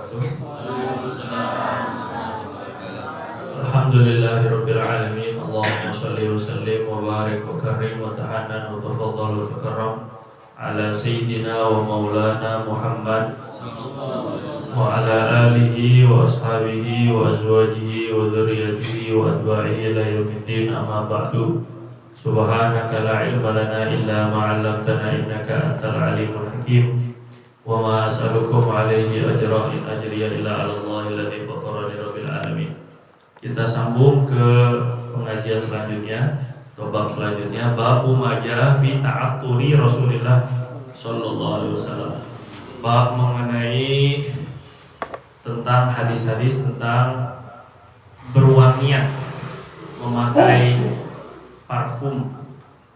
Alhamdulillahirabbil alamin. Allahumma shalli wa sallim wa barik wa karim wa tahannan wa tafaddal wa takram ala sayyidina wa maulana Muhammad wa ala alihi wa ashabihi wa azwajihi wa dzurriyyatihi wa atba'ihi ila yaumiddin, amma ba'du. Subhanaka la ilma lana illa ma 'allamtana innaka antal alimul hakim. Wa ma as'alukum 'alaihi ajran in ajriya illa 'ala Allahil ladzi fatarani rabbil alamin. Kita sambung ke pengajian selanjutnya, atau bab selanjutnya, bab majah fi ta'atturi Rasulillah sallallahu alaihi wasallam. Bab mengenai tentang hadis-hadis tentang berwangian, memakai parfum,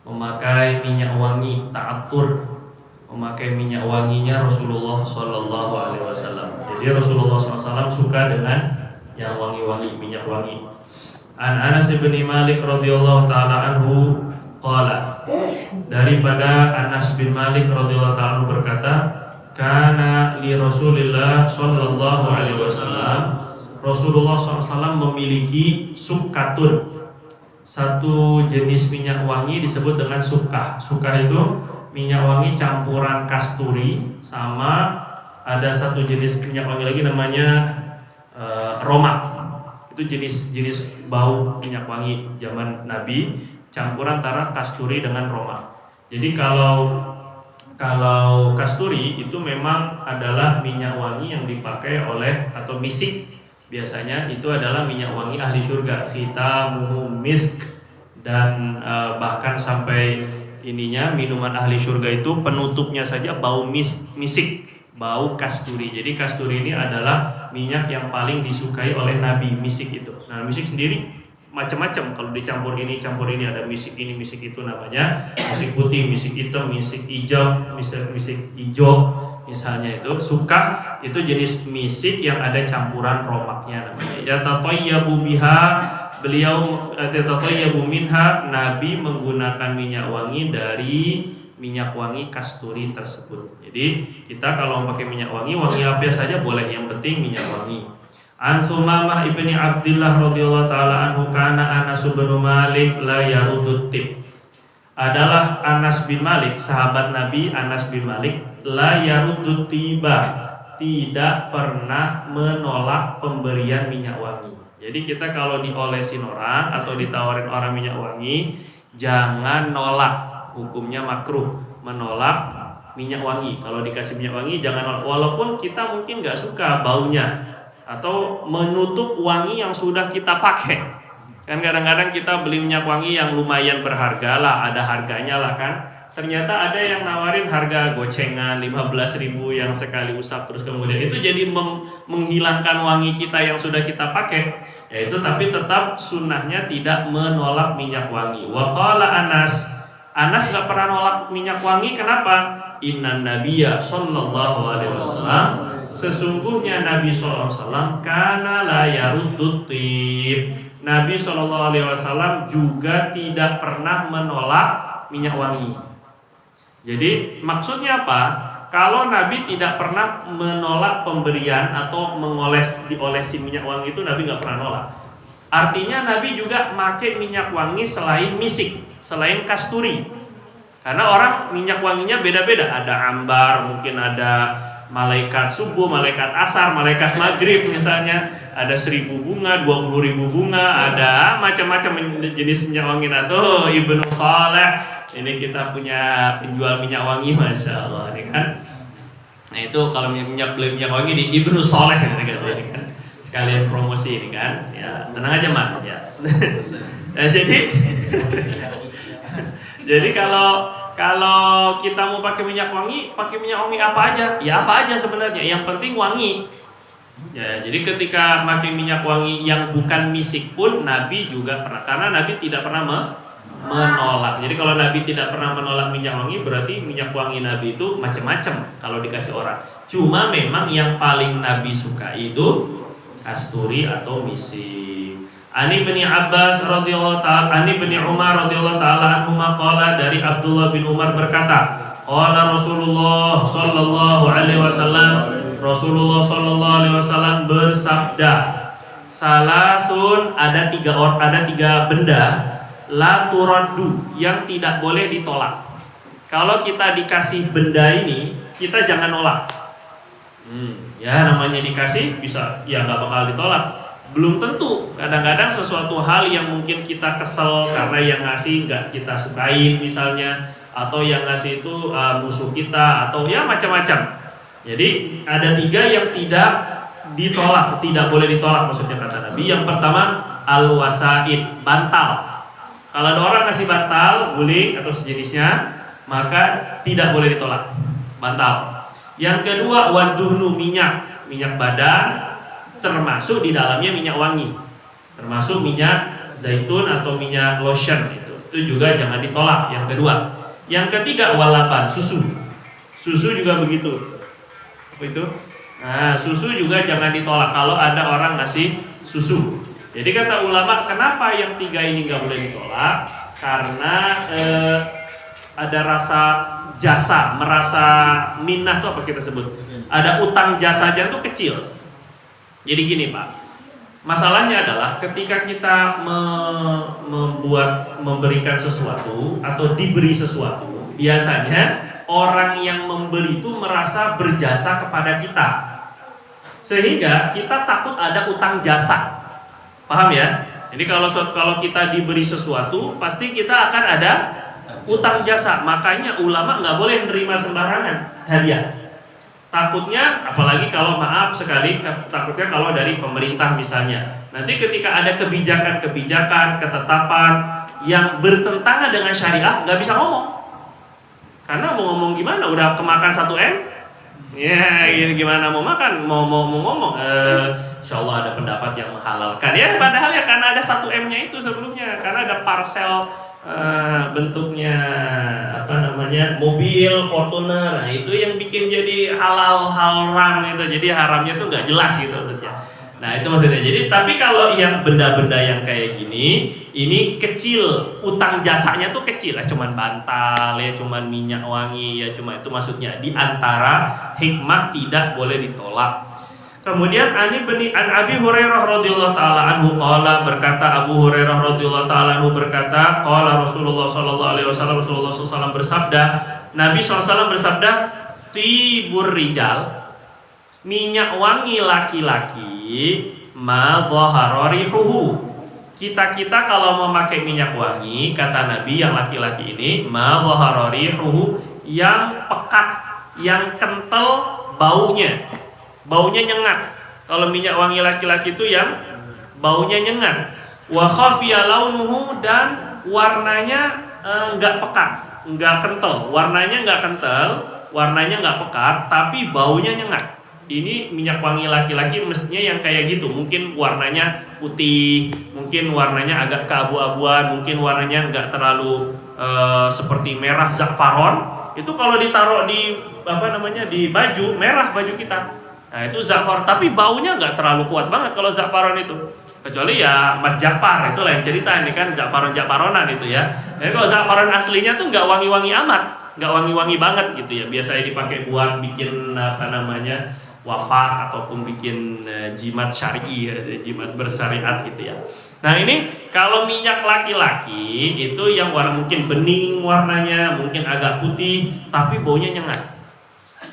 memakai minyak wangi, ta'attur, memakai minyak wanginya Rasulullah sallallahu alaihi wasallam. Jadi Rasulullah SAW suka dengan yang wangi-wangi, minyak wangi. An Anas bin Malik radhiyallahu taala anhu qala, daripada Anas bin Malik radhiyallahu taala anhu berkata, kana li Rasulillah sallallahu alaihi wasallam, Rasulullah SAW memiliki sukatun, satu jenis minyak wangi disebut dengan sukah. Sukah itu minyak wangi campuran kasturi, sama ada satu jenis minyak wangi lagi namanya romak. Itu jenis bau minyak wangi zaman Nabi, campuran antara kasturi dengan romak. Jadi kalau kasturi itu memang adalah minyak wangi yang dipakai oleh, atau misik biasanya itu adalah minyak wangi ahli surga, khitamuhu misk. Dan bahkan sampai ininya, minuman ahli surga itu penutupnya saja bau misik, bau kasturi. Jadi kasturi ini adalah minyak yang paling disukai oleh Nabi, misik itu. Nah, misik sendiri macam-macam, kalau dicampur ini campur ini, ada misik ini misik itu, namanya misik putih, misik hitam, misik hijau, misik hijau misalnya. Itu suka, itu jenis misik yang ada campuran romaknya namanya. Ya tatayyabu biha, beliau tatayyabu minha, Nabi menggunakan minyak wangi dari minyak wangi kasturi tersebut. Jadi kita kalau pakai minyak wangi, wangi apa saja boleh, yang penting minyak wangi. An Sumamah ibni Abdillah radhiyallahu taala anhu kana Anas bin Malik la yarudut tib. Adalah Anas bin Malik, sahabat Nabi Anas bin Malik, la yarudut tiba, tidak pernah menolak pemberian minyak wangi. Jadi kita kalau diolesin orang atau ditawarin orang minyak wangi, jangan nolak. Hukumnya makruh menolak minyak wangi. Kalau dikasih minyak wangi jangan nolak, walaupun kita mungkin nggak suka baunya atau menutup wangi yang sudah kita pakai. Kan kadang-kadang kita beli minyak wangi yang lumayan berharga lah, ada harganya lah kan. Ternyata ada yang nawarin harga gocengan 15.000 yang sekali usap, terus kemudian itu jadi menghilangkan wangi kita yang sudah kita pakai. Yaitu tapi tetap sunnahnya tidak menolak minyak wangi. Wa qala Anas gak pernah nolak minyak wangi. Kenapa? Innan nabiyya sallallahu alaihi wasallam, sesungguhnya Nabi sallallahu alaihi wasallam kana la yarudut tib. Nabi sallallahu alaihi wasallam juga tidak pernah menolak minyak wangi. Jadi maksudnya apa? Kalau Nabi tidak pernah menolak pemberian atau diolesin minyak wangi, itu Nabi gak pernah nolak. Artinya Nabi juga pakai minyak wangi selain misik, selain kasturi. Karena orang minyak wanginya beda-beda. Ada ambar, mungkin ada malaikat subuh, malaikat asar, malaikat maghrib misalnya. Ada 1.000 bunga, 20.000 bunga, ada macam-macam jenis minyak wangi. Atau Ibnu Saleh, ini kita punya penjual minyak wangi, Masya Allah ini kan. Nah itu kalau beli minyak wangi di Ibnu Saleh ini kan. Sekalian promosi ini kan. Ya, tenang aja Mak ya. Nah, jadi kalau kita mau pakai minyak wangi apa aja? Ya apa aja sebenarnya, yang penting wangi. Ya, jadi ketika pakai minyak wangi yang bukan misik pun Nabi juga pernah, karena Nabi tidak pernah menolak. Jadi kalau Nabi tidak pernah menolak minyak wangi, berarti minyak wangi Nabi itu macam-macam kalau dikasih orang. Cuma memang yang paling Nabi suka itu kasturi atau misik. Ani bin Abbas radhiyallahu ta'ala, Ani bin Umar radhiyallahu ta'ala anhuma qala, dari Abdullah bin Umar berkata, qala Rasulullah sallallahu alaihi wasallam, Rasulullah Shallallahu Alaihi Wasallam bersabda, salasun, ada tiga benda, la turaddu, yang tidak boleh ditolak. Kalau kita dikasih benda ini, kita jangan nolak. Ya namanya dikasih, bisa ya nggak bakal ditolak. Belum tentu, kadang-kadang sesuatu hal yang mungkin kita kesel karena yang ngasih nggak kita sukain misalnya, atau yang ngasih itu musuh kita, atau ya macam-macam. Jadi ada tiga yang tidak ditolak, tidak boleh ditolak maksudnya kata Nabi. Yang pertama al-wasaid, bantal. Kalau ada orang ngasih bantal, guling atau sejenisnya, maka tidak boleh ditolak, bantal. Yang kedua waduhnu, minyak badan, termasuk di dalamnya minyak wangi, termasuk minyak zaitun atau minyak lotion, itu juga jangan ditolak. Yang kedua. Yang ketiga walaban, susu juga begitu. Apa itu? Nah, susu juga jangan ditolak kalau ada orang ngasih susu. Jadi kata ulama, kenapa yang tiga ini nggak boleh ditolak? Karena ada rasa jasa, merasa minah tuh apa kita sebut? Ada utang jasanya tuh kecil. Jadi gini Pak, masalahnya adalah ketika kita memberikan sesuatu atau diberi sesuatu, biasanya orang yang memberi itu merasa berjasa kepada kita, sehingga kita takut ada utang jasa. Paham ya? Jadi kalau kita diberi sesuatu, pasti kita akan ada utang jasa. Makanya ulama nggak boleh menerima sembarangan hadiah. Takutnya, apalagi kalau maaf sekali, takutnya kalau dari pemerintah misalnya, nanti ketika ada kebijakan, ketetapan yang bertentangan dengan syariah, nggak bisa ngomong. Karena mau ngomong gimana? Udah kemakan 1M? Ya, gimana mau makan? Mau ngomong? Insya Allah ada pendapat yang menghalalkan. Ya, padahal ya karena ada 1M-nya itu sebelumnya, karena ada parcel bentuknya mobil Fortuner, nah itu yang bikin jadi halal haram itu, jadi haramnya tuh nggak jelas gitu maksudnya. Nah itu maksudnya. Jadi tapi kalau yang benda-benda yang kayak gini, ini kecil, utang jasanya tuh kecil, cuman bantal ya, cuman minyak wangi ya, cuma itu maksudnya. Di antara hikmah tidak boleh ditolak. Kemudian an Abi Hurairah radhiyallahu taala anhu qala, berkata Abu Hurairah radhiyallahu taala anhu berkata, qala Rasulullah sallallahu alaihi wasallam, Rasulullah SAW bersabda, Nabi SAW bersabda, tibur rijal, minyak wangi laki-laki, ma dhahara rihuhu. Kita kalau mau pakai minyak wangi, kata Nabi yang laki-laki ini, ma dhahara rihuhu, yang pekat, yang kental baunya. Baunya nyengat. Kalau minyak wangi laki-laki itu yang baunya nyengat. Wa khafiya launuhu, dan warnanya enggak pekat, enggak kental. Warnanya enggak kental, warnanya enggak pekat, tapi baunya nyengat. Ini minyak wangi laki-laki mestinya yang kayak gitu. Mungkin warnanya putih, mungkin warnanya agak keabu-abuan, mungkin warnanya enggak terlalu seperti merah za'faron. Itu kalau ditaruh di di baju merah, baju kita. Nah itu za'faron, tapi baunya nggak terlalu kuat banget kalau za'faron itu. Kecuali ya Mas Japar, itu lain cerita, ini kan za'faronan itu ya. Jadi kalau za'faron aslinya tuh nggak wangi-wangi amat, nggak wangi-wangi banget gitu ya. Biasanya dipakai buat bikin wafat ataupun bikin jimat syar'i, jimat bersyariat gitu ya. Nah ini kalau minyak laki-laki itu yang warna mungkin bening warnanya, mungkin agak putih, tapi baunya nyengat.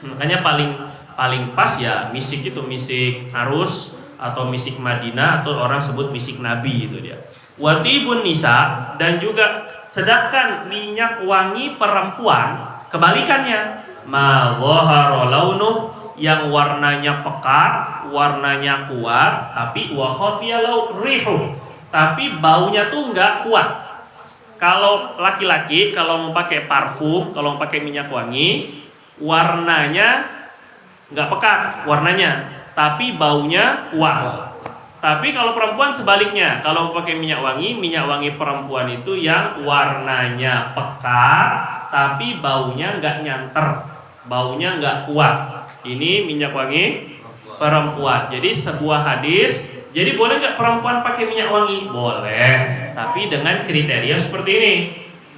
Makanya paling pas ya misik itu, misik arus atau misik Madinah, atau orang sebut misik Nabi itu dia. Watibun nisa, dan juga sedangkan minyak wangi perempuan kebalikannya, ma dhahara launuh, yang warnanya pekat, warnanya kuat, tapi wa khafiya rihu, tapi baunya tuh nggak kuat. Kalau laki-laki kalau mau pakai parfum, kalau mau pakai minyak wangi, warnanya nggak pekat warnanya, tapi baunya kuat. Tapi kalau perempuan sebaliknya, kalau pakai minyak wangi perempuan itu yang warnanya pekat, tapi baunya nggak nyanter, baunya nggak kuat. Ini minyak wangi perempuan. Jadi sebuah hadis, jadi boleh nggak perempuan pakai minyak wangi? Boleh, tapi dengan kriteria seperti ini.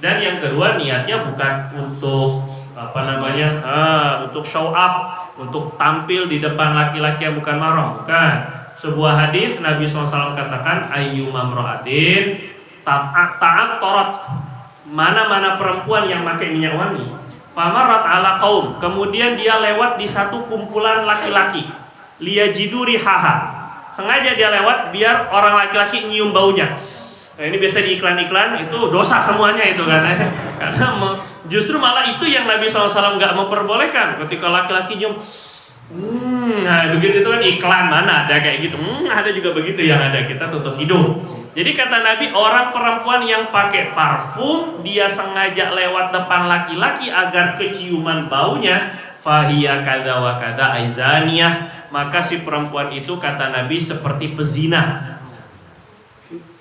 Dan yang kedua, niatnya bukan untuk untuk show up, untuk tampil di depan laki-laki yang bukan mahram, bukan. Sebuah hadis Nabi SAW katakan ayyuma imra'atin ta'at torat, mana-mana perempuan yang pakai minyak wangi, famarat ala kaum, kemudian dia lewat di satu kumpulan laki-laki, liyajidu rihaha, sengaja dia lewat biar orang laki-laki nyium baunya. Nah, ini biasa di iklan-iklan itu dosa semuanya itu kan, karena justru malah itu yang Nabi SAW nggak memperbolehkan. Ketika laki-laki nyium, nah begitu itu kan iklan, mana ada kayak gitu, ada juga begitu yang ada kita tutup hidung. Jadi kata Nabi, orang perempuan yang pakai parfum dia sengaja lewat depan laki-laki agar keciuman baunya, fahiya kada wa kada aizaniyah, maka si perempuan itu kata Nabi seperti pezina,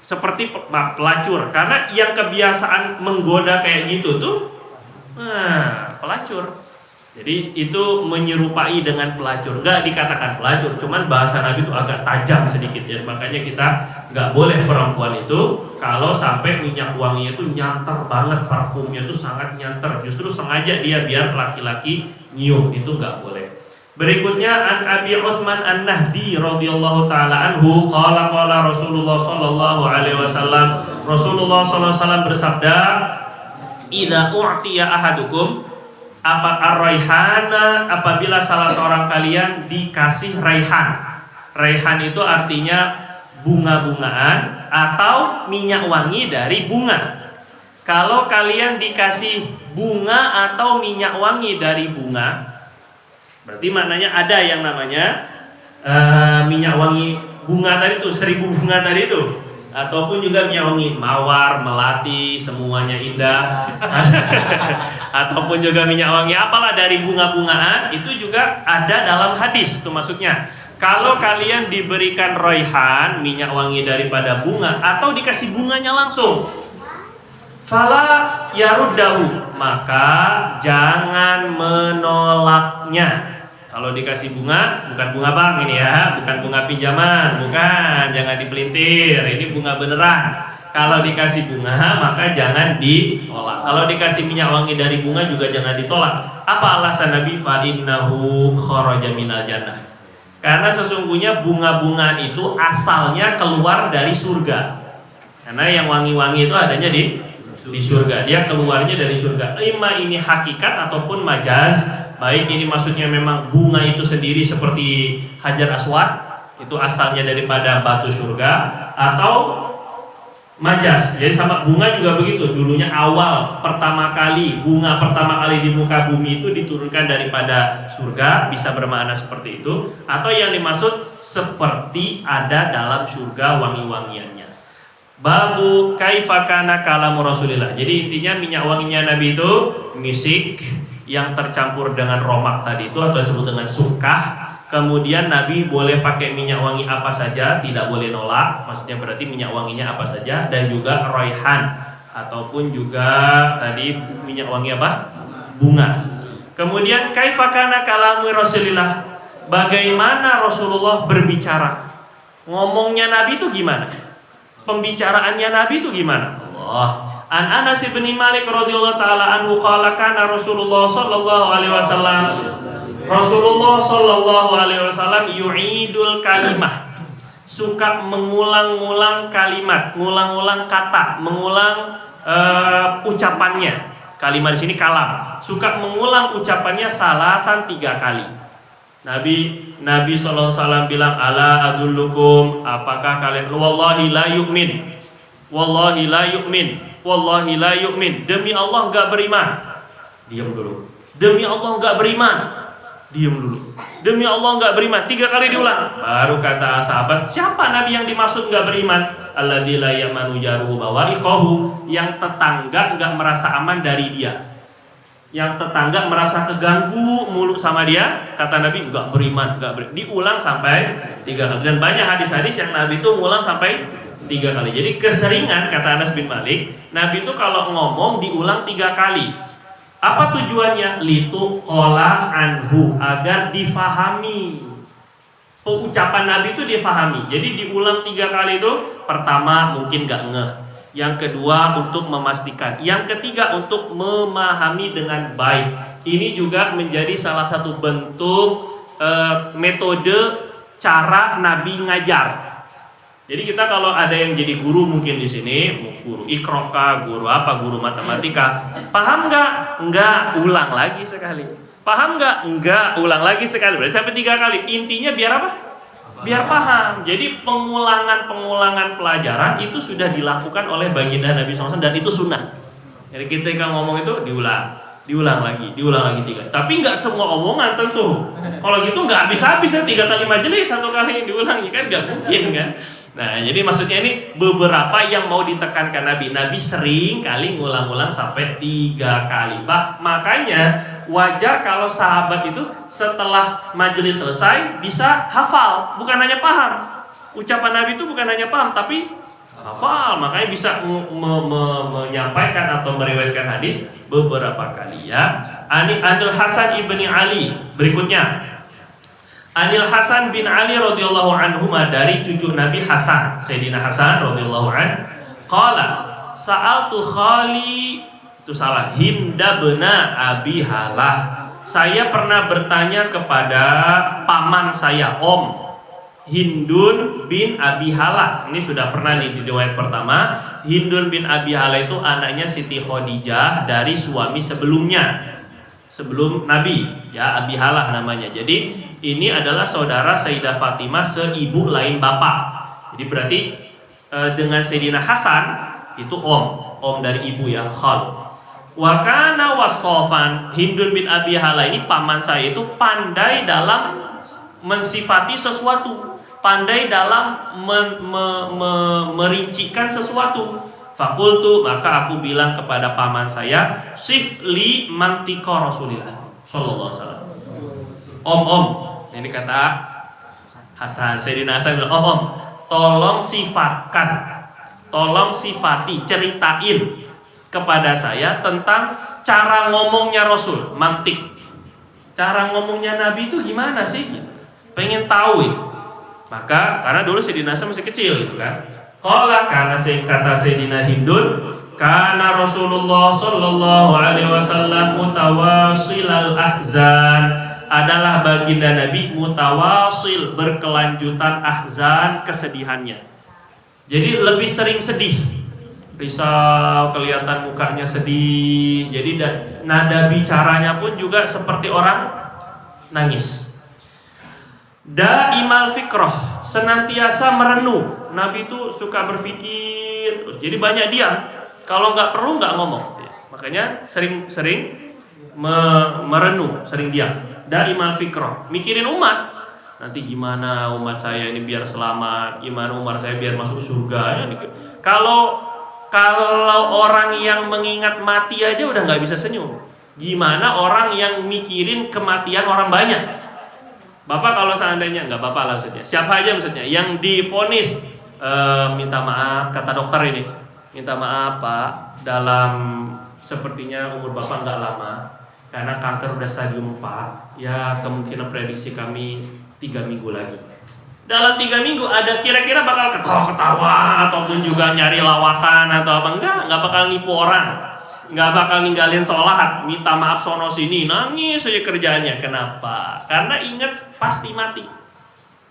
seperti pelacur, karena yang kebiasaan menggoda kayak gitu tuh pelacur. Jadi itu menyerupai dengan pelacur, nggak dikatakan pelacur, cuman bahasa Nabi itu agak tajam sedikit ya. Makanya kita nggak boleh perempuan itu kalau sampai minyak wanginya itu nyanter banget, parfumnya itu sangat nyanter, justru sengaja dia biar laki-laki nyium, itu nggak boleh. Berikutnya an Abi Utsman An-Nahdi radhiyallahu taala anhu qala Rasulullah sallallahu alaihi wasallam, Rasulullah sallallahu alaihi wasallam bersabda, idza u'tiya ahadukum apa ar-raihana, apabila salah seorang kalian dikasih raihan. Raihan itu artinya bunga-bungaan atau minyak wangi dari bunga. Kalau kalian dikasih bunga atau minyak wangi dari bunga, berarti maknanya ada yang namanya minyak wangi bunga tadi itu, 1000 bunga tadi itu, ataupun juga minyak wangi mawar, melati, semuanya indah ataupun juga minyak wangi apalah dari bunga-bungaan, itu juga ada dalam hadis itu. Maksudnya kalau kalian diberikan raihan, minyak wangi daripada bunga, atau dikasih bunganya langsung, fala yaruddahu, maka jangan menolaknya. Kalau dikasih bunga, bukan bunga bank ini ya, bukan bunga pinjaman, bukan, jangan dipelintir, ini bunga beneran. Kalau dikasih bunga, maka jangan ditolak. Kalau dikasih minyak wangi dari bunga juga jangan ditolak. Apa alasan Nabi? Fa innahu kharaja minal jannah. Karena sesungguhnya bunga-bungaan itu asalnya keluar dari surga. Karena yang wangi-wangi itu adanya di surga. Dia keluarnya dari surga. Ima ini hakikat ataupun majaz. Baik ini maksudnya memang bunga itu sendiri seperti Hajar Aswad, itu asalnya daripada batu surga, atau majaz. Jadi sama bunga juga begitu. Dulunya awal pertama kali bunga pertama kali di muka bumi itu diturunkan daripada surga, bisa bermakna seperti itu. Atau yang dimaksud seperti ada dalam surga wangi-wangiannya. Babu kaifa kana kalamu Rasulillah. Jadi intinya minyak wanginya Nabi itu misik yang tercampur dengan romak tadi itu, atau disebut dengan sukah. Kemudian Nabi boleh pakai minyak wangi apa saja, tidak boleh nolak. Maksudnya berarti minyak wanginya apa saja. Dan juga raihan, ataupun juga tadi minyak wangi apa? Bunga. Kemudian kaifa kana kalamu Rasulillah, bagaimana Rasulullah berbicara. Ngomongnya Nabi itu gimana? Pembicaraannya Nabi itu gimana? Allah. An Anas bin Malik radhiyallahu taala anhu qala kana Rasulullah sallallahu alaihi wasallam, Rasulullah sallallahu alaihi wasallam yu'idul kalimah, suka mengulang-ulang kalimat, mengulang-ulang kata, mengulang ucapannya. Kalimat di sini kalam, suka mengulang ucapannya salasan 3 kali. Nabi sallallahu alaihi wasallam bilang, ala adullukum, apakah kalian, wallahi la yu'min, wallahi la yu'min, wallahi la yu'min, demi Allah enggak beriman. Diam dulu. Demi Allah enggak beriman. Diam dulu. Demi Allah enggak beriman. 3 kali diulang. Baru kata sahabat, siapa Nabi yang dimaksud enggak beriman? Alladzi la yamanu jaruhu bawa'iqahu, yang tetangga enggak merasa aman dari dia. Yang tetangga merasa keganggu mulu sama dia, kata Nabi enggak beriman, enggak beriman. Diulang sampai 3 kali. Dan banyak hadis-hadis yang Nabi itu ngulang sampai 3 kali. Jadi keseringan, kata Anas bin Malik, Nabi itu kalau ngomong diulang 3 kali. Apa tujuannya? Litu qola anhu, agar difahami. Ucapan Nabi itu difahami. Jadi diulang 3 kali itu, pertama mungkin gak ngeh, yang kedua untuk memastikan, yang ketiga untuk memahami dengan baik. Ini juga menjadi salah satu bentuk metode cara Nabi ngajar. Jadi kita kalau ada yang jadi guru mungkin di sini, guru ikroka, guru apa, guru matematika, paham nggak? Nggak, ulang lagi sekali. Paham nggak? Nggak, ulang lagi sekali. Berarti sampai 3 kali. Intinya biar apa? Biar paham. Jadi pengulangan pelajaran itu sudah dilakukan oleh baginda Nabi SAW dan itu sunnah. Jadi kita kalau ngomong itu diulang lagi 3. Tapi nggak semua omongan tentu. Kalau gitu nggak habis-habis ya 3 kali majelis 1 kali diulangi kan nggak mungkin kan. Nah, jadi maksudnya ini beberapa yang mau ditekankan Nabi. Nabi sering kali ngulang-ulang sampai 3 kali. Makanya wajar kalau sahabat itu setelah majelis selesai bisa hafal, bukan hanya paham. Ucapan Nabi itu bukan hanya paham, tapi hafal. Makanya bisa menyampaikan atau meriwayatkan hadis beberapa kali ya. Anil Hasan ibni Ali berikutnya. Anil Hasan bin Ali radhiyallahu anhuma, dari cucu Nabi Hasan, Sayyidina Hasan radhiyallahu an, qala sa'altu khali, itu salah, Hinda bena Abi Halah. Saya pernah bertanya kepada paman saya, Om Hindun bin Abi Halah. Ini sudah pernah nih di riwayat pertama. Hindun bin Abi Halah itu anaknya Siti Khadijah dari suami sebelumnya, sebelum Nabi, ya, Abi Halah namanya. Jadi ini adalah saudara Sayyidah Fatimah seibu lain bapak. Jadi berarti dengan Sayyidina Hasan itu om dari ibu ya, khal. Wa kana wasofan, Hindun bin Abi Halah ini paman saya itu pandai dalam mensifati sesuatu, pandai dalam merincikan sesuatu. Fakultu, maka aku bilang kepada paman saya, sifli mantika Rasulillah sallallahu alaihi wasallam. Om, ini kata Hasan, Sayyidina Hasan bilang, om, tolong sifati, ceritain kepada saya tentang cara ngomongnya Rasul, mantik. Cara ngomongnya Nabi itu gimana sih? Pengen tahu ya. Maka karena dulu Sayyidina Hasan masih kecil gitu kan. Qala, karena kata Sayyidina Hindun, kana Rasulullah sallallahu alaihi wasallam mutawasilal ahzan, adalah baginda Nabi mutawasil, berkelanjutan, ahzan, kesedihannya. Jadi lebih sering sedih, risau, kelihatan mukanya sedih. Jadi nada bicaranya pun juga seperti orang nangis. Daimal fikroh, senantiasa merenung. Nabi itu suka berpikir terus, jadi banyak diam. Kalau nggak perlu nggak ngomong. Makanya sering merenung, sering diam. Daimal fikroh, mikirin umat. Nanti gimana umat saya ini biar selamat, gimana umat saya biar masuk surga. Kalau orang yang mengingat mati aja udah nggak bisa senyum, gimana orang yang mikirin kematian orang banyak? Bapak kalau seandainya, nggak bapak lah maksudnya, siapa aja maksudnya yang divonis minta maaf, kata dokter ini, minta maaf Pak, dalam sepertinya umur bapak nggak lama karena kanker udah stadium 4, ya kemungkinan prediksi kami 3 minggu lagi. Dalam 3 minggu ada kira-kira bakal ketawa-ketawa ataupun juga nyari lawakan atau apa? Enggak bakal nipu orang, nggak bakal ninggalin sholat, minta maaf sono sini, nangis saja kerjaannya. Kenapa? Karena ingat pasti mati,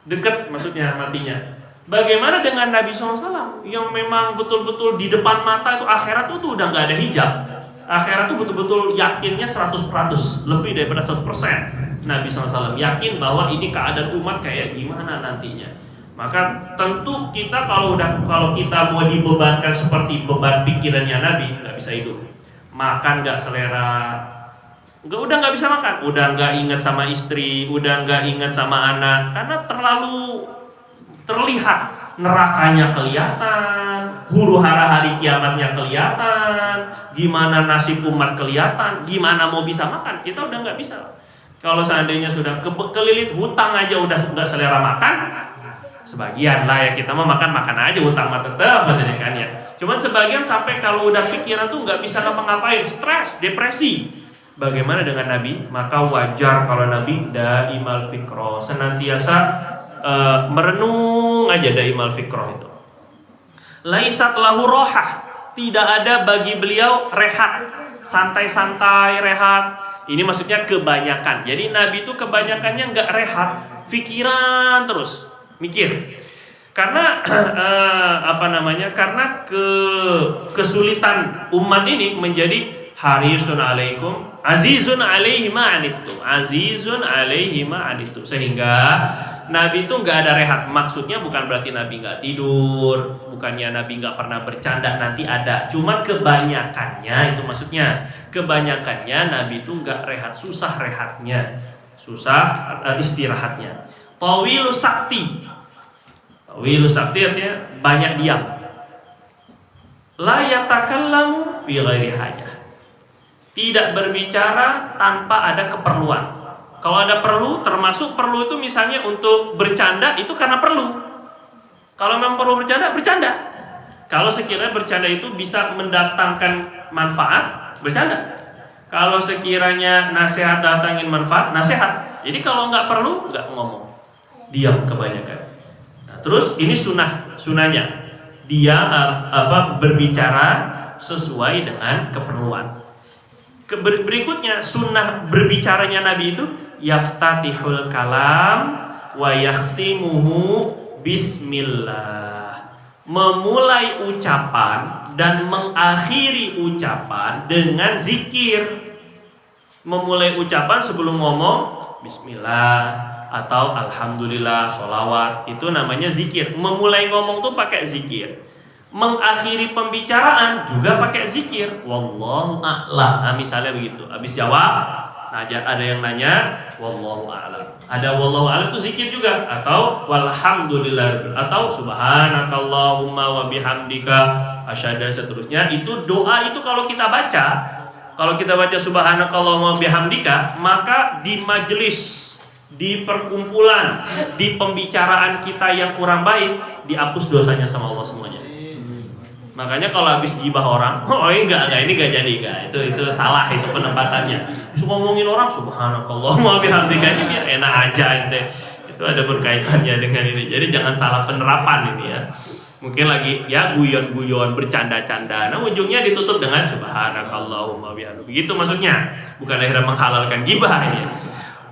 deket maksudnya matinya. Bagaimana dengan Nabi SAW yang memang betul-betul di depan mata itu akhirat itu udah nggak ada hijab. Akhirat itu betul-betul yakinnya 100%, lebih daripada 100%. Nabi SAW yakin bahwa ini keadaan umat kayak gimana nantinya. Maka tentu kita kalau kita mau dibebankan seperti beban pikirannya Nabi, nggak bisa hidup. Makan nggak selera, udah nggak bisa makan, udah nggak ingat sama istri, udah nggak ingat sama anak, karena terlalu terlihat. Nerakanya kelihatan, huru hara hari kiamatnya kelihatan, gimana nasib umat kelihatan, gimana mau bisa makan, kita udah nggak bisa. Kalau seandainya sudah kelilit hutang aja udah nggak selera makan, sebagian lah ya, kita mau makan aja, hutang mah tetap maksudnya kan ya. Cuman sebagian sampai kalau udah pikiran tuh nggak bisa ngapa-ngapain, stres, depresi. Bagaimana dengan Nabi? Maka wajar kalau Nabi daimal fikro, senantiasa merenung aja, daimal fikroh itu. Laisat lahu rohah, tidak ada bagi beliau rehat, santai-santai rehat. Ini maksudnya kebanyakan. Jadi Nabi itu kebanyakannya nggak rehat, pikiran terus, mikir. Karena Karena kesulitan umat ini menjadi harisun alaikum, azizun alaihi ma'anittum, azizun alaihi ma'anittum. Sehingga Nabi itu nggak ada rehat. Maksudnya bukan berarti Nabi nggak tidur, bukannya Nabi nggak pernah bercanda, nanti ada. Cuma kebanyakannya itu maksudnya, kebanyakannya Nabi itu nggak rehat, susah rehatnya, susah istirahatnya. Tawilu sakti, tawilu sakti artinya banyak diam. La yatakallamu fi ghairi hajah, tidak berbicara tanpa ada keperluan. Kalau ada perlu, termasuk perlu itu misalnya untuk bercanda, itu karena perlu. Kalau memang perlu bercanda, bercanda. Kalau sekiranya bercanda itu bisa mendatangkan manfaat, bercanda. Kalau sekiranya nasihat datangin manfaat, nasihat. Jadi kalau nggak perlu, nggak ngomong, diam kebanyakan. Nah, terus ini sunahnya, dia berbicara sesuai dengan keperluan. Berikutnya sunnah berbicaranya Nabi itu yaftatihul kalam wa yakhtimuhu bismillah, memulai ucapan dan mengakhiri ucapan dengan zikir. Memulai ucapan sebelum ngomong bismillah atau alhamdulillah, sholawat, itu namanya zikir. Memulai ngomong tuh pakai zikir. Mengakhiri pembicaraan juga pakai zikir. Wallahu a'lam. Nah, misalnya begitu. Habis jawab, nah, ada yang nanya, wallahu a'lam. Ada wallahu a'lam itu zikir juga, atau walhamdulillah, atau subhanakallahumma wa bihamdika asyhadu, seterusnya. Itu doa itu kalau kita baca, subhanakallahumma wa bihamdika, maka di majelis, di perkumpulan, di pembicaraan kita yang kurang baik, dihapus dosanya sama Allah semuanya. Makanya kalau habis gibah orang, ini enggak, ini enggak jadi, itu salah, itu penempatannya. Terus ngomongin orang, subhanallah, mau bihamdika, ini enak aja ente. Itu ada berkaitannya dengan ini. Jadi jangan salah penerapan ini ya. Mungkin lagi ya guyon-guyon, bercanda-canda. Nah, ujungnya ditutup dengan subhanakallahumma bihamdika. Begitu maksudnya. Bukan akhirnya menghalalkan gibah ini.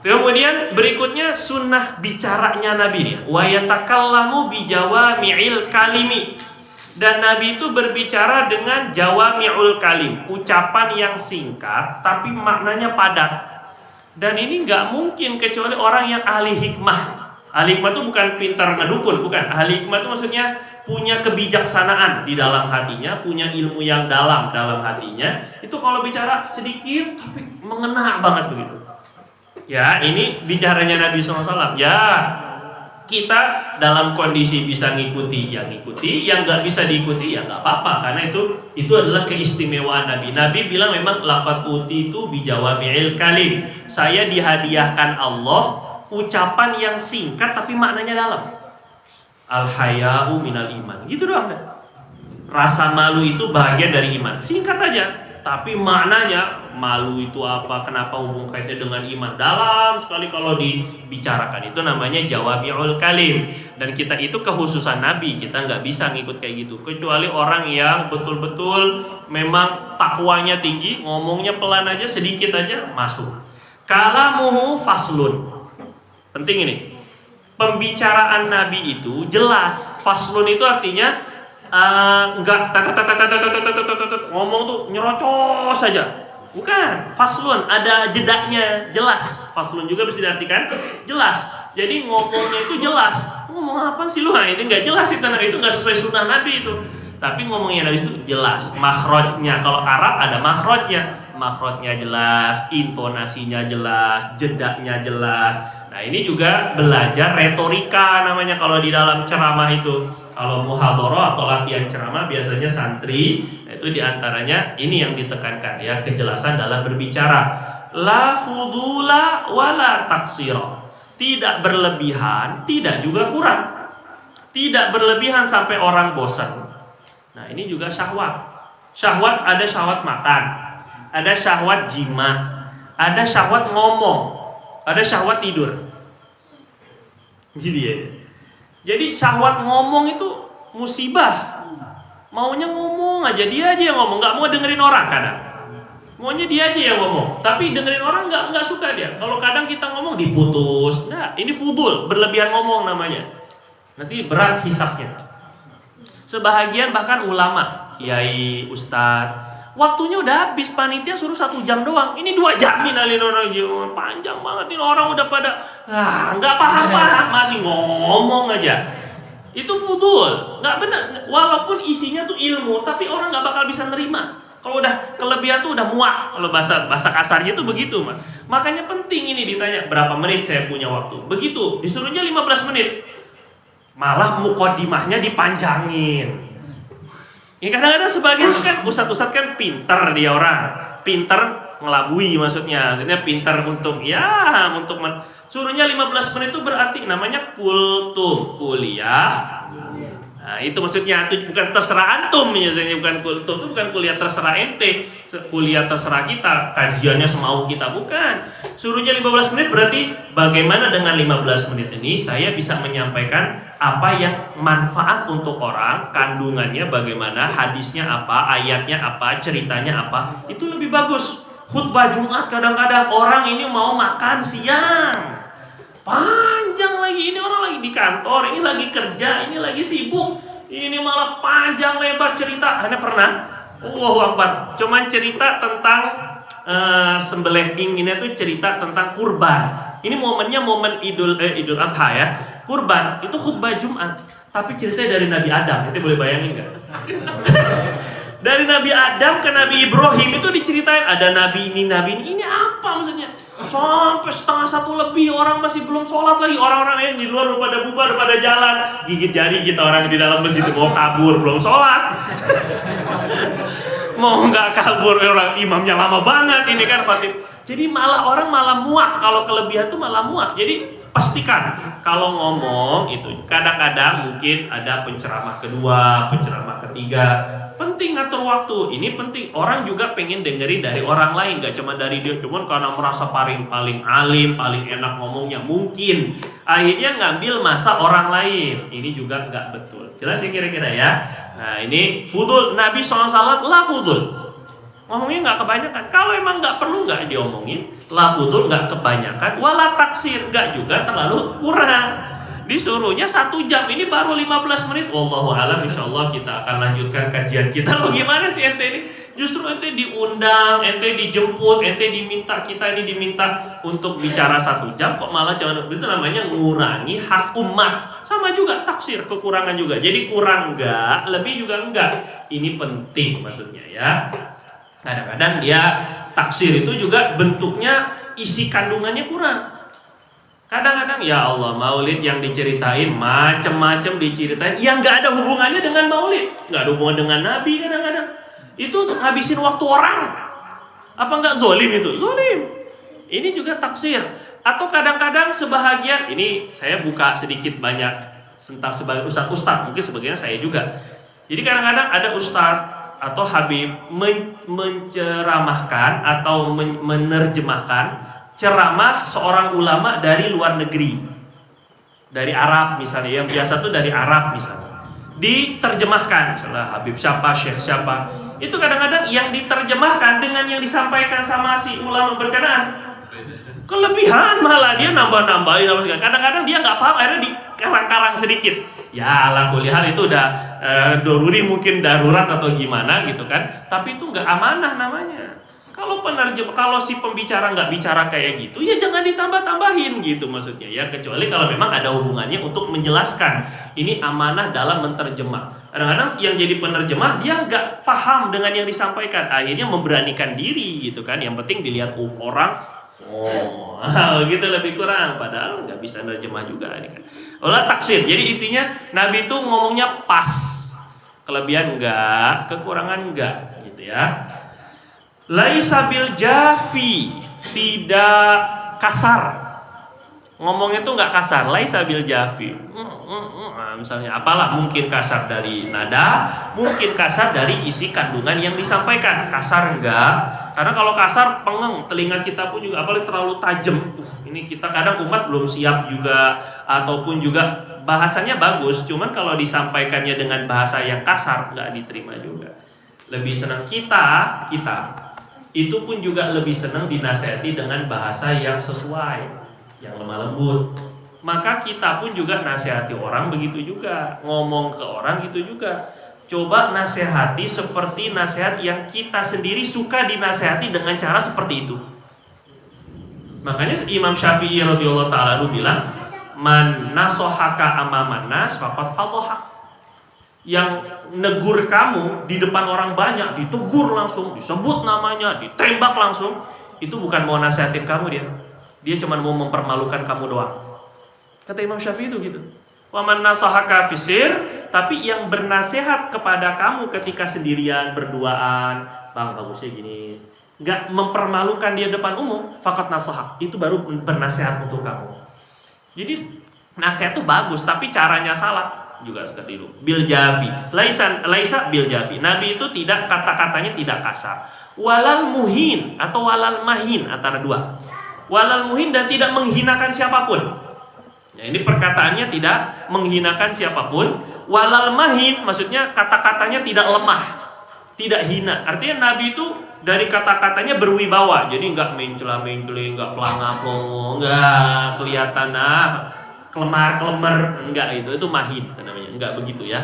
Kemudian berikutnya sunnah bicaranya Nabi nih. Wa yatakallamu bijawami'il kalimi. Dan Nabi itu berbicara dengan jawami'ul kalim, ucapan yang singkat tapi maknanya padat. Dan ini nggak mungkin kecuali orang yang ahli hikmah. Ahli hikmah itu bukan pintar ngedukun, bukan. Ahli hikmah itu maksudnya punya kebijaksanaan di dalam hatinya, punya ilmu yang dalam hatinya. Itu kalau bicara sedikit tapi mengena banget begitu. Ya, ini bicaranya Nabi SAW. Ya, kita dalam kondisi bisa ngikuti, yang nggak bisa diikuti ya nggak apa-apa, karena itu adalah keistimewaan Nabi. Nabi bilang memang laqad utitu bijawami'il kalim. Saya dihadiahkan Allah ucapan yang singkat tapi maknanya dalam. Al haya'u minal iman. Gitu doang kan. Rasa malu itu bagian dari iman. Singkat aja, tapi maknanya malu itu apa, kenapa hubung kaitnya dengan iman, dalam sekali kalau dibicarakan. Itu namanya jawami'ul kalim. Dan kita itu kekhususan Nabi, kita nggak bisa ngikut kayak gitu kecuali orang yang betul-betul memang takwanya tinggi, ngomongnya pelan aja, sedikit aja masuk. Kalamuhu faslun. Penting ini, pembicaraan Nabi itu jelas. Faslun itu artinya enggak ngomong tuh nyerocos saja. Bukan, faslun ada jedanya, jelas. Faslun juga bisa diartikan jelas. Jadi ngomongnya itu jelas. Ngomong apa sih lu? Nah, itu nggak jelas itu nggak sesuai sunnah Nabi itu. Tapi ngomongnya Nabi itu jelas. Makhrajnya, kalau Arab ada makhrajnya. Makhrajnya jelas, intonasinya jelas, jedanya jelas. Nah, ini juga belajar retorika namanya kalau di dalam ceramah itu. Kalau muhadharah atau latihan ceramah biasanya santri, itu diantaranya ini yang ditekankan ya, kejelasan dalam berbicara. La fudula wala taksira. Tidak berlebihan, tidak juga kurang. Tidak berlebihan sampai orang bosan. Nah, ini juga syahwat. Syahwat ada syahwat makan, ada syahwat jima, ada syahwat ngomong, ada syahwat tidur. Jadi syahwat ngomong itu musibah. Maunya ngomong aja, dia aja yang ngomong, nggak mau dengerin orang kadang. Maunya dia aja yang ngomong, tapi dengerin orang nggak suka dia. Kalau kadang kita ngomong diputus, nah ini fudul, berlebihan ngomong namanya. Nanti berat hisapnya. Sebahagian bahkan ulama, kiai, ustadz, waktunya udah habis, panitia suruh 1 jam doang. Ini 2 jam panjang banget ini orang udah pada nggak paham masih ngomong aja. Itu fudul, nggak benar. Walaupun isinya tuh ilmu, tapi orang nggak bakal bisa nerima. Kalau udah kelebihan tuh udah muak. Kalau bahasa kasarnya tuh begitu, Mas. Makanya penting ini ditanya berapa menit saya punya waktu. Begitu, disuruhnya 15 menit. Malah mukodimahnya dipanjangin. Ya kadang-kadang sebagian itu kan ustadz-ustadz kan pinter dia orang. Pinter ngelabui maksudnya pinter untuk suruhnya 15 menit itu berarti namanya kultum, kuliah. Nah, itu maksudnya itu bukan terserah antum biasanya, bukan kultum itu bukan kuliah terserah ente, kuliah terserah kita, kajiannya semau kita, bukan. Suruhnya 15 menit berarti bagaimana dengan 15 menit ini saya bisa menyampaikan apa yang manfaat untuk orang, kandungannya bagaimana, hadisnya apa, ayatnya apa, ceritanya apa, itu lebih bagus. Khutbah Jumat kadang-kadang orang ini mau makan siang, panjang lagi, ini orang lagi di kantor, ini lagi kerja, ini lagi sibuk, ini malah panjang lebar cerita. Anda pernah? Allahu Akbar. Cuman cerita tentang sembelih ini tuh cerita tentang kurban. Ini momennya momen Idul Adha ya. Kurban itu khutbah Jumat, tapi ceritanya dari Nabi Adam. Itu boleh bayangin nggak? Dari Nabi Adam ke Nabi Ibrahim itu diceritain, ada nabi ini apa maksudnya? Sampai 1:30 lebih orang masih belum sholat lagi, orang-orang yang di luar pada bubar, pada jalan, gigit jari kita orang di dalam masjid mau kabur belum sholat. Mau nggak kabur orang imamnya lama banget ini kan Fatih. Jadi orang malah muak, kalau kelebihan tuh malah muak. Jadi pastikan kalau ngomong itu kadang-kadang mungkin ada penceramah kedua, penceramah ketiga. Penting ngatur waktu, ini penting. Orang juga pengen dengerin dari orang lain, gak cuma dari dia. Cuman karena merasa paling alim, paling enak ngomongnya, mungkin akhirnya ngambil masa orang lain. Ini juga nggak betul. Jelas ya kira-kira ya. Nah ini fudul, Nabi SAW lah fudul. Ngomongnya nggak kebanyakan. Kalau emang nggak perlu nggak diomongin. La fudul nggak kebanyakan. Wala taksir, nggak juga terlalu kurang. Disuruhnya 1 jam, ini baru 15 menit. Wallahu a'lam, insyaallah kita akan lanjutkan kajian kita. Lo gimana sih ente ini? Justru ente diundang, ente dijemput, ente diminta, kita ini diminta untuk bicara 1 jam, kok malah jangan. Itu namanya ngurangi hak umat. Sama juga taksir, kekurangan juga. Jadi kurang enggak, lebih juga enggak. Ini penting maksudnya ya. Kadang-kadang dia taksir itu juga bentuknya isi kandungannya kurang. Kadang-kadang ya Allah, maulid yang diceritain macam-macam diceritain yang nggak ada hubungannya dengan maulid, nggak ada hubungan dengan Nabi. Kadang-kadang itu ngabisin waktu orang. Apa nggak zolim itu? Zolim. Ini juga taksir. Atau kadang-kadang sebahagian, ini saya buka sedikit banyak tentang sebagai ustadz, mungkin sebagian saya juga. Jadi kadang-kadang ada ustadz atau habib menceramahkan atau menerjemahkan ceramah seorang ulama dari luar negeri, dari Arab misalnya, yang biasa tuh dari Arab misalnya, diterjemahkan misalnya Habib siapa, Syekh siapa, itu kadang-kadang yang diterjemahkan dengan yang disampaikan sama si ulama berkenaan kelebihan, malah dia nambah-nambahin apa segala. Kadang-kadang dia nggak paham, akhirnya dikarang-karang sedikit. Ya ala kuliah itu udah doruri, mungkin darurat atau gimana gitu kan, tapi itu nggak amanah namanya. Kalau si pembicara nggak bicara kayak gitu, ya jangan ditambah-tambahin gitu maksudnya ya. Kecuali kalau memang ada hubungannya untuk menjelaskan. Ini amanah dalam menterjemah. Kadang-kadang yang jadi penerjemah dia nggak paham dengan yang disampaikan, akhirnya memberanikan diri gitu kan. Yang penting dilihat orang, gitu lebih kurang. Padahal nggak bisa nerjemah juga ini kan. Olah taksir. Jadi intinya Nabi itu ngomongnya pas, kelebihan enggak, kekurangan enggak gitu ya. Laisa bil jafi, tidak kasar. Ngomongnya tuh nggak kasar. Laisa bil jafi. Misalnya apalah, mungkin kasar dari nada, mungkin kasar dari isi kandungan yang disampaikan. Kasar enggak? Karena kalau kasar pengeng, telinga kita pun juga apalagi terlalu tajam. Ini kita kadang umat belum siap juga, ataupun juga bahasanya bagus, cuman kalau disampaikannya dengan bahasa yang kasar nggak diterima juga. Lebih senang kita itu pun juga lebih senang dinasehati dengan bahasa yang sesuai, yang lemah lembut. Maka kita pun juga nasihati orang begitu juga, ngomong ke orang gitu juga. Coba nasihati seperti nasihat yang kita sendiri suka dinasihati dengan cara seperti itu. Makanya Imam Syafi'i radhiyallahu taala bilang, "Man nasohaka amaman nas faqad fadhahak." Yang negur kamu di depan orang banyak, ditegur langsung, disebut namanya, ditembak langsung, itu bukan mau nasihatin kamu dia. Dia cuma mau mempermalukan kamu doang. Kata Imam Syafi'i itu gitu. Wa man nasahaka fisir, tapi yang bernasihat kepada kamu ketika sendirian berduaan, "Bang, bagusnya gini." Enggak mempermalukan dia depan umum, faqat nasahak. Itu baru bernasihat untuk kamu. Jadi nasihat itu bagus, tapi caranya salah. Juga seperti itu. Bil jafi. Laisa bil jafi. Nabi itu tidak, kata-katanya tidak kasar. Walal muhin atau walal mahin, antara dua. Walal muhin, dan tidak menghinakan siapapun. Ya, ini perkataannya tidak menghinakan siapapun. Walal mahin maksudnya kata-katanya tidak lemah, tidak hina. Artinya Nabi itu dari kata-katanya berwibawa. Jadi enggak mencela-mencela, enggak pelanga-pelongo, enggak kelihatan kelemar-kelemar, enggak, itu mahin namanya, enggak begitu ya.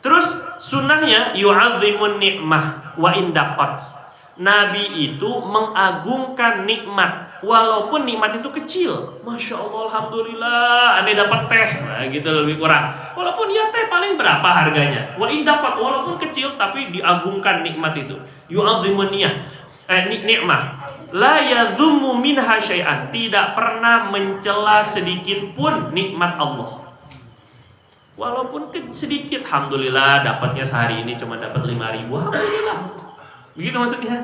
Terus sunnahnya yu'azzimun ni'mah wa indaqat. Nabi itu mengagungkan nikmat walaupun nikmat itu kecil. Masya Allah, alhamdulillah, aneh dapat teh, nah, gitu lebih kurang. Walaupun ya teh paling berapa harganya, wa indaqat, walaupun kecil tapi diagungkan nikmat itu. Yu'azzimun nikmah. La yadhummu minha syai'an, tidak pernah mencela sedikit pun nikmat Allah. Walaupun sedikit, alhamdulillah dapatnya sehari ini cuma dapat 5.000, alhamdulillah. Begitu maksudnya.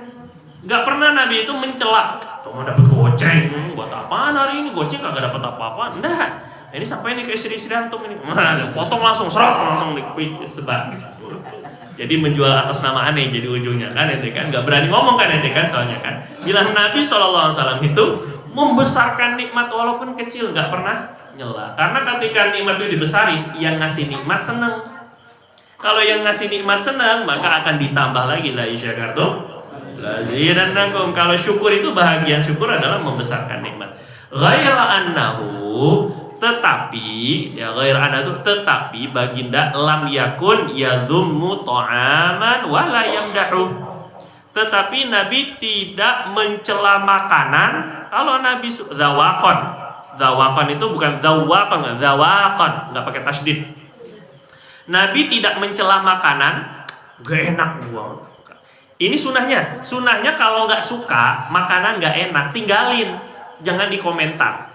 Enggak pernah Nabi itu mencela, cuma dapat goceng, buat apaan hari ini goceng kagak dapat apa-apa. Enggak. Ini sampai ini ke istri-istri antum ini. Potong langsung, serok langsung disebar. Jadi menjual atas nama aneh jadi ujungnya kan, ente kan nggak berani ngomong kan, ente kan, soalnya kan bilang Nabi SAW itu membesarkan nikmat walaupun kecil, nggak pernah nyela. Karena ketika nikmat itu dibesari, yang ngasih nikmat seneng. Kalau yang ngasih nikmat seneng, maka akan ditambah lagi la isyakartum lazidannakum. Kalau syukur itu, bahagian syukur adalah membesarkan nikmat. Ghaira annahu, tetapi ya tetapi baginda lam yakun yadhummu ta'aman wala yamdahu. Tetapi Nabi tidak mencela makanan. Kalau Nabi zawaqan itu bukan zawaqan, enggak pakai tasydid. Nabi tidak mencela makanan, gak enak buang. Ini sunnahnya kalau nggak suka makanan nggak enak, tinggalin, jangan dikomentar.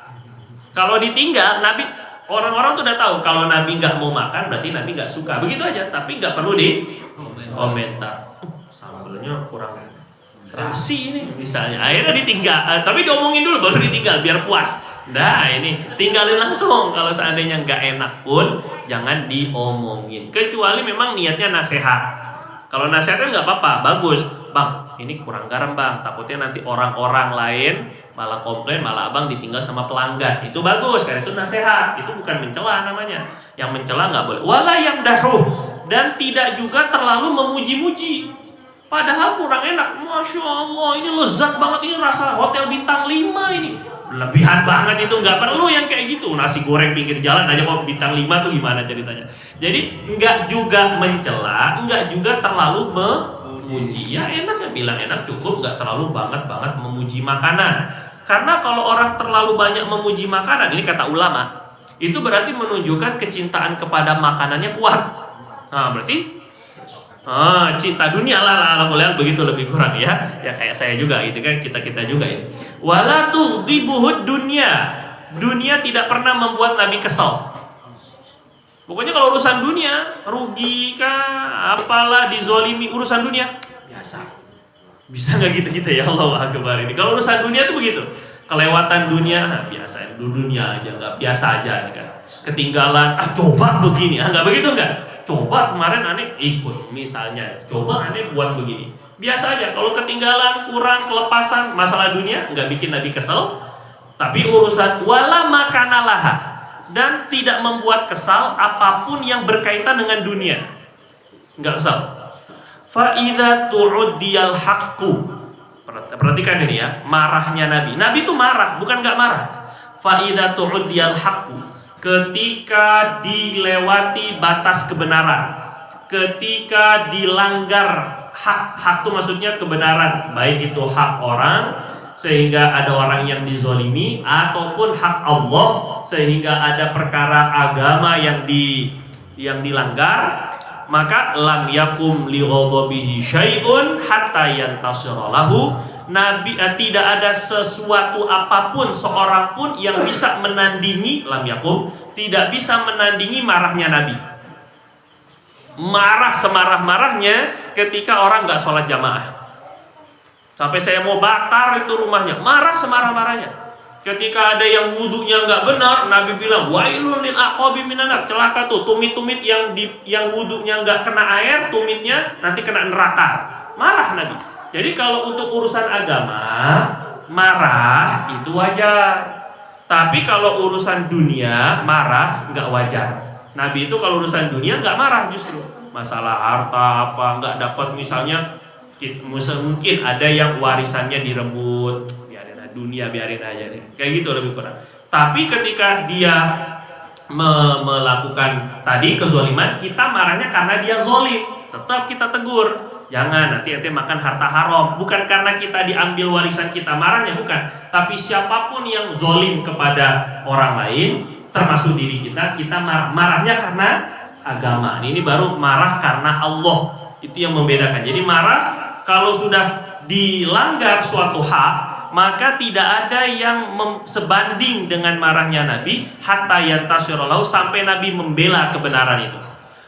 Kalau ditinggal, Nabi, orang-orang tuh udah tahu kalau Nabi nggak mau makan berarti Nabi nggak suka, begitu aja. Tapi nggak perlu di komentar. Sambelnya kurang terasi ini, misalnya. Akhirnya ditinggal, tapi diomongin dulu baru ditinggal biar puas. Nah ini tinggalin langsung. Kalau seandainya nggak enak pun jangan diomongin, kecuali memang niatnya nasihat. Kalau nasihatnya nggak apa-apa, bagus, bang. Ini kurang garam bang, takutnya nanti orang-orang lain malah komplain, malah abang ditinggal sama pelanggan. Itu bagus, karena itu nasihat, itu bukan mencela namanya. Yang mencela nggak boleh. Wala yamdahu, dan tidak juga terlalu memuji-muji. Padahal kurang enak. Masya Allah, ini lezat banget, ini rasa hotel bintang 5 ini. Lebihan banget itu, nggak perlu yang kayak gitu. Nasi goreng pinggir jalan aja kok bintang 5 tuh gimana ceritanya. Jadi nggak juga mencela, nggak juga terlalu memuji. Ya enak ya, bilang enak cukup, nggak terlalu banget memuji makanan. Karena kalau orang terlalu banyak memuji makanan, ini kata ulama, itu berarti menunjukkan kecintaan kepada makanannya kuat. Nah berarti cinta dunia lah boleh begitu lebih kurang ya kayak saya juga gitu kan, kita juga ini. Wala tughdibuhud dunia tidak pernah membuat Nabi kesal. Pokoknya kalau urusan dunia, rugi kah apalah, dizolimi, urusan dunia biasa. Bisa nggak gitu ya, Allah Akbar ini. Kalau urusan dunia tuh begitu, kelewatan dunia biasa, dunia aja nggak biasa aja kan. Ketinggalan, coba begini, nggak begitu nggak? Coba kemarin aneh ikut misalnya, coba aneh buat begini, biasa aja. Kalau ketinggalan, kurang, kelepasan, masalah dunia nggak bikin Nabi kesel. Tapi urusan wala makanalaha, dan tidak membuat kesal apapun yang berkaitan dengan dunia, nggak kesal. Fa idza tu'diyal haqqu, Perhatikan ini ya, marahnya Nabi. Nabi itu marah, bukan nggak marah. Fa idza tu'diyal haqqu, ketika dilewati batas kebenaran, ketika dilanggar hak itu maksudnya kebenaran, baik itu hak orang sehingga ada orang yang dizolimi, ataupun hak Allah sehingga ada perkara agama yang dilanggar, maka lam yakum li ghadabihi syai'un hatta yantasira lahu. Nabi tidak ada sesuatu apapun, seorang pun yang bisa menandingi, lam yakum, tidak bisa menandingi marahnya Nabi. Marah semarah-marahnya ketika orang nggak sholat jamaah, sampai saya mau bakar itu rumahnya, marah semarah-marahnya. Ketika ada yang wudunya nggak benar, Nabi bilang wailun lil aqabi minan nar, celaka tuh tumit-tumit yang wudunya nggak kena air, tumitnya nanti kena neraka. Marah Nabi. Jadi kalau untuk urusan agama, marah itu wajar. Tapi kalau urusan dunia, marah nggak wajar. Nabi itu kalau urusan dunia nggak marah justru. Masalah harta apa nggak dapat, misalnya mungkin ada yang warisannya direbut, dunia biarin aja deh, kayak gitu lebih kurang. Tapi ketika dia melakukan tadi kezoliman, kita marahnya karena dia zolim, tetap kita tegur, jangan nanti ente makan harta haram. Bukan karena kita diambil warisan kita marahnya, bukan. Tapi siapapun yang zolim kepada orang lain, termasuk diri kita marahnya karena agama. Ini baru marah karena Allah, itu yang membedakan. Jadi marah kalau sudah dilanggar suatu hak, maka tidak ada yang sebanding dengan marahnya Nabi, hatta yantasira lahu, sampai Nabi membela kebenaran itu.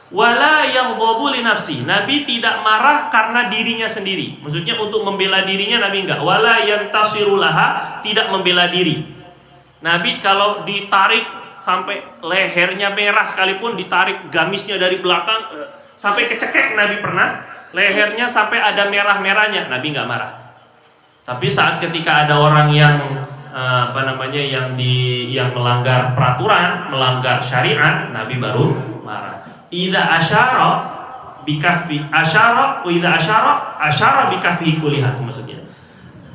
Wala yaghdabu li nafsi, Nabi tidak marah karena dirinya sendiri. Maksudnya untuk membela dirinya Nabi enggak. Wala yantasiru laha, tidak membela diri. Nabi kalau ditarik sampai lehernya merah sekalipun, ditarik gamisnya dari belakang sampai kecekek, Nabi pernah lehernya sampai ada merah-merahnya, Nabi enggak marah. Tapi saat ketika ada orang yang yang melanggar peraturan, melanggar syariat, Nabi baru marah. Idza asyara bikafi asyara wa idza asyara bikafi kulihat, maksudnya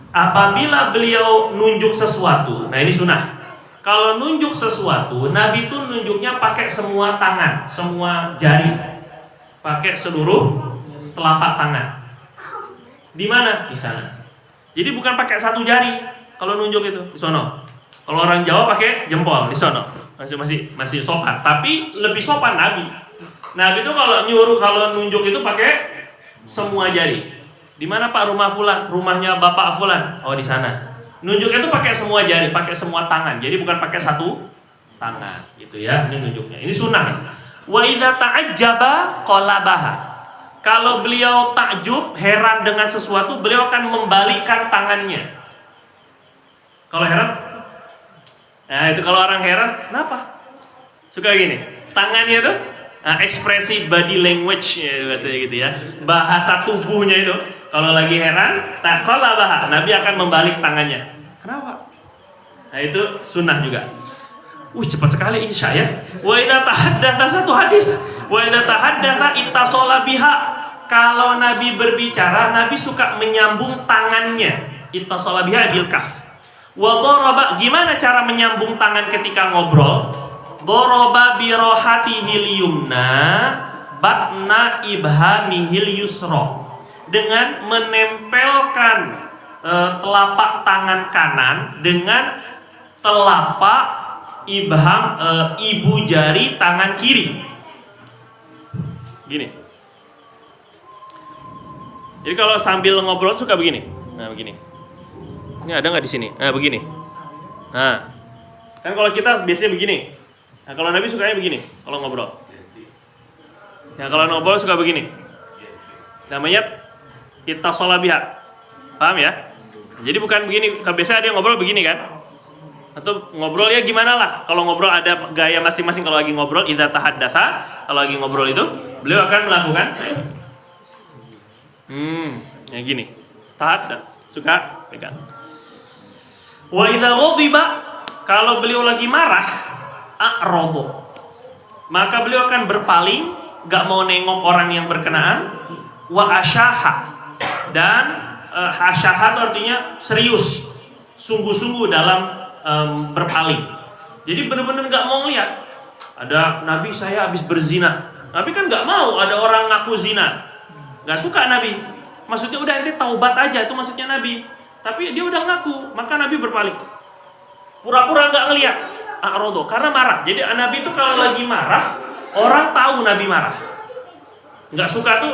apabila beliau nunjuk sesuatu. Nah ini sunnah. Kalau nunjuk sesuatu, Nabi itu nunjuknya pakai semua tangan, semua jari, pakai seluruh telapak tangan. Di mana? Di sana. Jadi bukan pakai satu jari kalau nunjuk itu di sono. Kalau orang Jawa pakai jempol di sono. Masih sopan, tapi lebih sopan Nabi. Nabi itu kalau nunjuk itu pakai semua jari. Di mana Pak rumah fulan? Rumahnya Bapak fulan. Oh di sana. Nunjuknya itu pakai semua jari, pakai semua tangan. Jadi bukan pakai satu tangan, gitu ya. Ini nunjuknya. Ini sunnah. Wa idza ta'ajjaba qalabaha. Kalau beliau takjub, heran dengan sesuatu, beliau akan membalikkan tangannya. Kalau heran, nah itu kalau orang heran, kenapa? Suka gini, tangannya tuh, ekspresi body language, bahasanya gitu ya, bahasa tubuhnya itu. Kalau lagi heran, qalabaha, Nabi akan membalik tangannya. Kenapa? Nah itu sunnah juga. Cepat sekali Isya ya. Wa idza tahaddatsa, satu hadis. Wa idza tahaddatsa ittasala biha. Kalau Nabi berbicara, Nabi suka menyambung tangannya. Ittasala biha bil kaf. Wa daraba, gimana cara menyambung tangan ketika ngobrol? Daraba bi rohatihil yumna batna ibhamihil yusra. Dengan menempelkan telapak tangan kanan dengan telapak ibu jari tangan kiri. Gini. Jadi kalau sambil ngobrol suka begini. Nah, begini. Ini ada nggak di sini? Nah, begini. Nah, kan kalau kita biasanya begini. Nah, kalau Nabi sukanya begini kalau ngobrol. Nah, kalau ngobrol suka begini. Namanya ittasala biha. Paham ya? Jadi bukan begini. Biasanya dia ngobrol begini kan? Atau ngobrol ya gimana lah. Kalau ngobrol ada gaya masing-masing. Kalau lagi ngobrol idza tahaddatsa, kalau lagi ngobrol itu beliau akan melakukan yang gini. Tahaddatsa, suka pegang. Wa idza ghadiba, kalau beliau lagi marah, a'radu, maka beliau akan berpaling, gak mau nengok orang yang berkenaan. Wa asyaha, dan Hasyahah itu artinya serius, sungguh-sungguh dalam berpaling. Jadi benar-benar nggak mau lihat. Ada Nabi, saya habis berzina. Nabi kan nggak mau ada orang ngaku zina, nggak suka Nabi. Maksudnya udah ente taubat aja, itu maksudnya Nabi. Tapi dia udah ngaku, maka Nabi berpaling. Pura-pura nggak ngelihat, a'rodo, karena marah. Jadi Nabi itu kalau lagi marah, orang tahu Nabi marah. Nggak suka tuh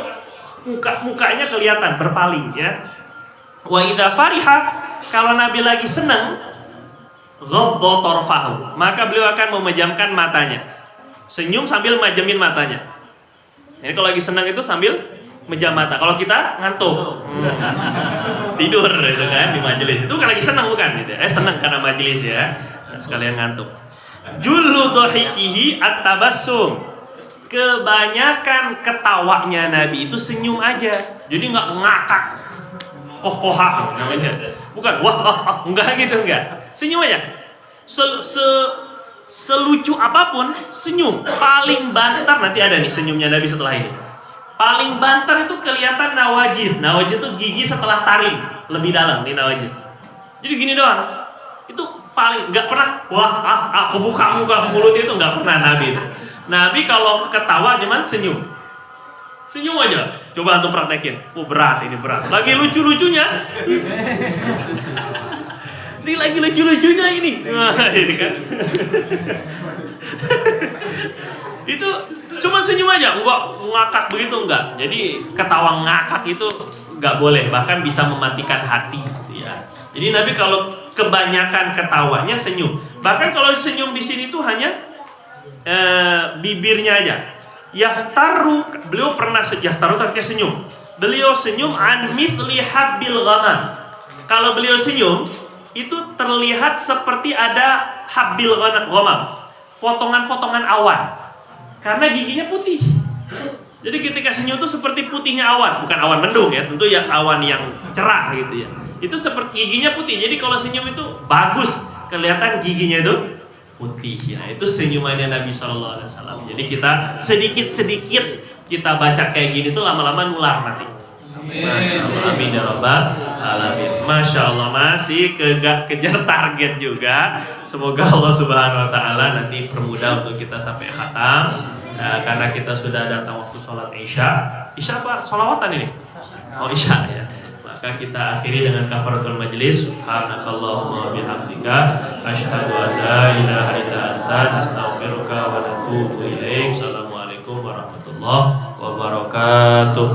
mukanya kelihatan berpaling ya. Wa idza fariha, kalau Nabi lagi senang, ghadda tarfahu, maka beliau akan memejamkan matanya. Senyum sambil majemin matanya. Ini kalau lagi senang itu sambil mejam mata. Kalau kita ngantuk, tidur gitu kan di majelis. Itu kan lagi senang bukan gitu. Senang karena majelis ya. Nah, sekalian ngantuk. Jullu dhahikihi at-tabassum. Kebanyakan ketawanya Nabi itu senyum aja. Jadi nggak ngakak. Koh-kohak namanya. Bukan wah, enggak gitu enggak. Senyum aja. Selucu apapun senyum. Paling banter, nanti ada nih senyumnya Nabi setelah ini. Paling banter itu kelihatan nawajid. Nawajid itu gigi setelah taring, lebih dalam nih nawajid. Jadi gini doang. Itu paling nggak pernah wah kebuka muka mulut itu nggak pernah Nabi itu. Nabi kalau ketawa cuman senyum. Senyum aja. Coba antum praktekin. Berat ini berat. Lagi lucu-lucunya. Ini lagi lucu-lucunya ini. Nah, ini kan. Itu cuma senyum aja, enggak ngakak begitu enggak. Jadi ketawa ngakak itu enggak boleh, bahkan bisa mematikan hati ya. Jadi Nabi kalau kebanyakan ketawanya senyum. Bahkan kalau senyum di sini tuh hanya bibirnya aja. Yaftaru, beliau pernah yaftaru artinya senyum. Beliau senyum an mithli habbil ghamam. Kalau beliau senyum itu terlihat seperti ada habbil ghamam, potongan-potongan awan. Karena giginya putih. Jadi ketika senyum itu seperti putihnya awan, bukan awan mendung ya, tentu ya awan yang cerah gitu ya. Itu seperti giginya putih. Jadi kalau senyum itu bagus, kelihatan giginya itu putih ya. Itu senyumannya Nabi SAW. Jadi kita sedikit-sedikit kita baca kayak gini tuh lama-lama nular nanti. Masya Allah, amin ya rabbal alamin. Masya Allah, masih kejar target juga. Semoga Allah Subhanahu Wa Taala nanti permudah untuk kita sampai khatam. Karena kita sudah datang waktu sholat Isya. Isya apa? Sholawatan ini? Oh Isya ya. Maka kita akhiri dengan kafaratul majlis. Subhanakallahumma bihamdika asyhadu an la ilaha illa anta astaghfiruka wa atubu ilaik. Assalamualaikum warahmatullahi wabarakatuh.